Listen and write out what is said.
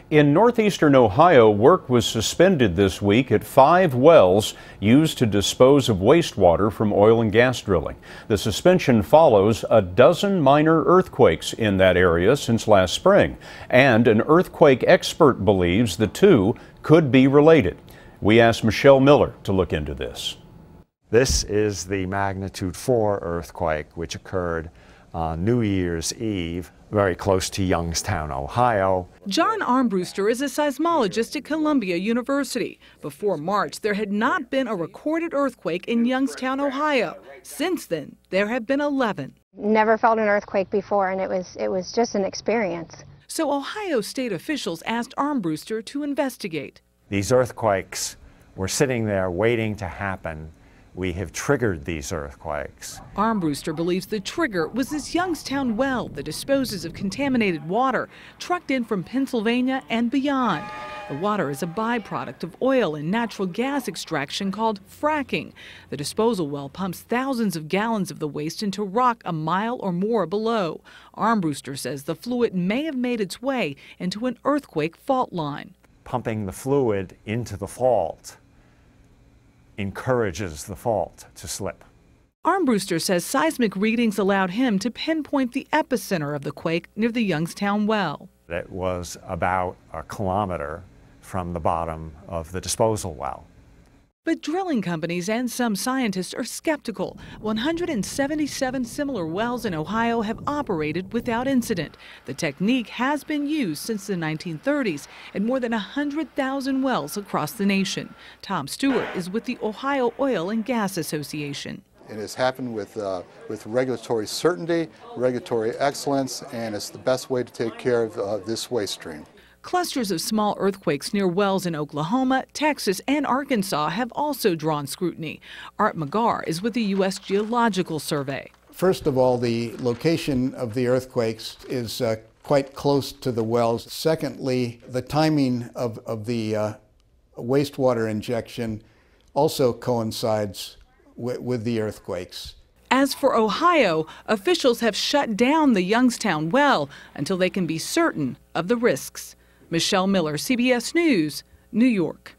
In northeastern Ohio, work was suspended this week at 5 wells used to dispose of wastewater from oil and gas drilling. The suspension follows a dozen minor earthquakes in that area since last spring, and an earthquake expert believes the two could be related. We asked Michelle Miller to look into this. This is the magnitude 4 earthquake which occurred on New Year's Eve, very close to Youngstown, Ohio. John Armbruster is a seismologist at Columbia University. Before March, there had not been a recorded earthquake in Youngstown, Ohio. Since then, there have been 11. Never felt an earthquake before, and it was just an experience. So Ohio state officials asked Armbruster to investigate. These earthquakes were sitting there waiting to happen. We have triggered these earthquakes. Armbruster believes the trigger was this Youngstown well that disposes of contaminated water trucked in from Pennsylvania and beyond. The water is a byproduct of oil and natural gas extraction called fracking. The disposal well pumps thousands of gallons of the waste into rock a mile or more below. Armbruster says the fluid may have made its way into an earthquake fault line. Pumping the fluid into the fault encourages the fault to slip. Armbruster says seismic readings allowed him to pinpoint the epicenter of the quake near the Youngstown well. It was about a kilometer from the bottom of the disposal well. But drilling companies and some scientists are skeptical. 177 similar wells in Ohio have operated without incident. The technique has been used since the 1930s at more than 100,000 wells across the nation. Tom Stewart is with the Ohio Oil and Gas Association. It has happened with regulatory certainty, regulatory excellence, and it's the best way to take care of this waste stream. Clusters of small earthquakes near wells in Oklahoma, Texas, and Arkansas have also drawn scrutiny. Art McGarr is with the U.S. Geological Survey. First of all, the location of the earthquakes is quite close to the wells. Secondly, the timing of the wastewater injection also coincides with the earthquakes. As for Ohio, officials have shut down the Youngstown well until they can be certain of the risks. Michelle Miller, CBS News, New York.